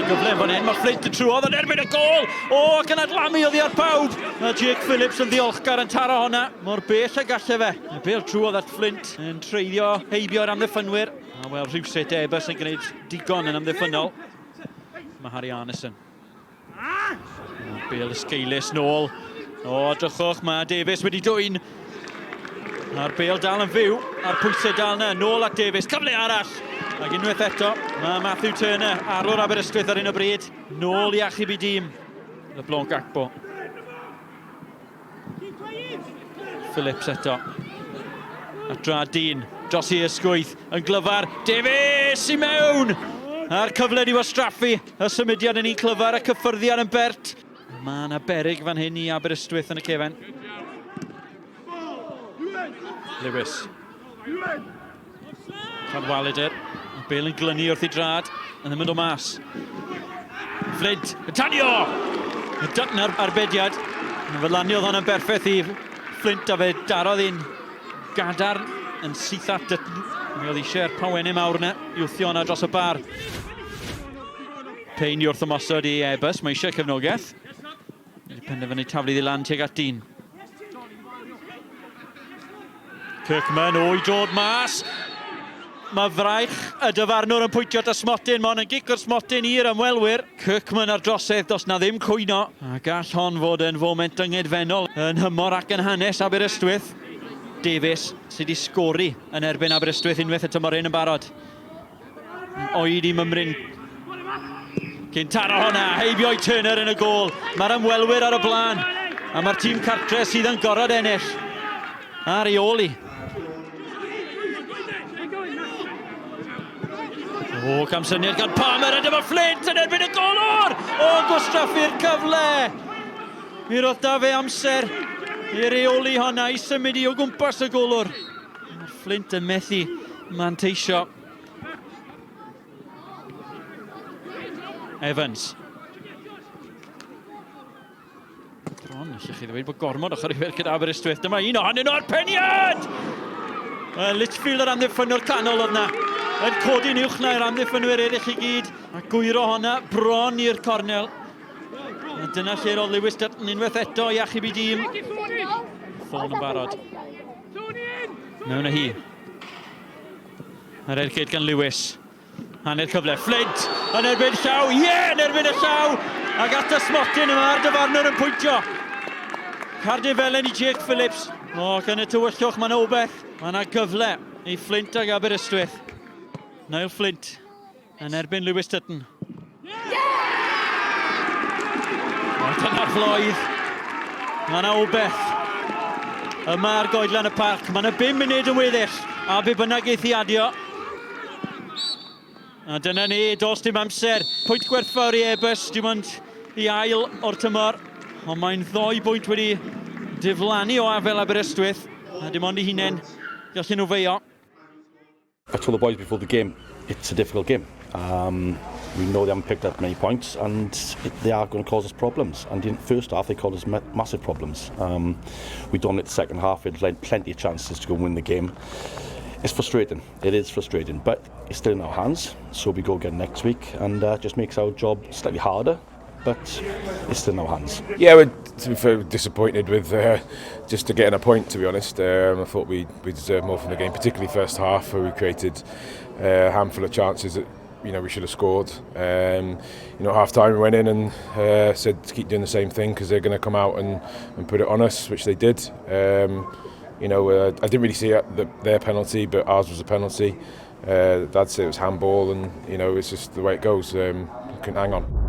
Y gyfle fan hyn, mae Flint yn trwodd yn erbyn y gol. O, ac yn adlamu oddi ar pawb. A Jake Phillips yn ddiolchgar yn taro honna. Mor bell a galle fe. Y bell trwodd at Flint yn treiddio heibio'r amddiffynwyr. A wel, rhywsut Airbus yn gwneud digon yn amddiffynol. Mae Harry Arneson. Bale ysgeilus nôl. O, drychwch, mae Davies wedi dwyn. A'r Bale dal yn fyw, a'r pwysau dal yna, nôl at Davies, cyfle arall. Ac unwaith eto, mae Matthew Turner, arwr Aberystwyth ar un o bryd, nôl i achub I dîm. Y Blonc Acbo. Phillips eto. A drad dyn, dros I ysgwydd, yn glyfar, Davies I mewn! A'r cyfle di wastraffu, y symudiad yn un clyfar, y cyffyrddiad yn bert. Mae yna berig fan hyn I Aberystwyth yn y cefen. Lewis. Cadwaladr. Bale yn glynu wrth I drad. Yn ddim yn dod mas. Flint. Y tanio! Y dytna'r arbediad. Fe laniodd hon yn berffaith I Flint a fe darodd un gadarn yn syth at Dutton. Mi oedd eisiau'r pawenau mawr yna I wthio honna dros y bar. Pein I wrth ymosod I Airbus. Mae eisiau cefnogaeth. Wedi penderfynu taflu I lan tuag at dyn. Kirkman, o I dod mas. Mae fraich y dyfarnwr yn pwyntio at y smotyn. Mae hon yn gic o'r smotyn i'r ymwelwyr. Kirkman ar drosedd, dos na ddim cwyno. A gall hon fod yn foment yngedfennol yn hymor ac yn hanes Aberystwyth. Davies sydd wedi sgori yn erbyn Aberystwyth unwaith y tymor un yn barod. Oed I mymryn. Cyn taro honna, heibio I Turner yn y gol. Mae'r ymwelwyr ar y blaen. A mae'r tîm cartre sydd yn gorod ennill. A reoli. O, cam syniad gan Palmer, a dyma Flint yn erbyn y golwr! O, gwstraffu'r cyfle! Mi roedd da fe amser I reoli honna, I symud I o gwmpas y golwr. Mae'r Flint yn methu manteisio. Evans. Bron, allwch chi ddweud bod gormod ochr I fer gyda Aberystwyth. Dyma un ohonyn nhw'r peniad! Litchfield yr amddiffynwyr canol oedd na. Yn codi'n uwch na i'r amddiffynwyr eraill I gyd. A gwyro honna bron i'r cornel. A dyna lle roedd Lewis Dutton unwaith eto I achub I dîm. Ffôn yn barod. Mewn â hi. Yr ergyd gan Lewis. Hanner cyfle. Flint yn erbyn llaw. Yn erbyn y llaw. Ac at y smotyn yma'r dyfarnwr yn pwyntio. Cardiau felen I Jake Phillips. O, gan y tywyllwch mae'n obeth. Mae yna gyfle I Flint ag Aberystwyth. Niall Flint yn erbyn Lewis Dutton. O, dyna'r floedd. Mae yna obeth. Yma ar goedlan y parc. Mae yna 5 munud yn weddill. A be bynnag eith I adio. A dyna ni, dos dim amser. Pwynt gwerthfawr I Airbus. Dim ond I ail o'r tymor. Ond mae'n 2 bwynt wedi diflannu o afel Aberystwyth. A dim ond I hunain gallen nhw feio. I told the boys before the game, it's a difficult game. We know they haven't picked up many points and they are going to cause us problems. And in the first half, they caused us massive problems. We dominated the second half, we had plenty of chances to go and win the game. It's frustrating, it is frustrating, but it's still in our hands. So we go again next week and just makes our job slightly harder. But it's still in our hands. Yeah, we're to be fair, disappointed with just to getting a point, to be honest. I thought we deserved more from the game, particularly first half, where we created a handful of chances that we should have scored. Half time we went in and said to keep doing the same thing because they're going to come out and put it on us, which they did. I didn't really see their penalty, but ours was a penalty. Dad said it was handball, and it's just the way it goes. Couldn't hang on.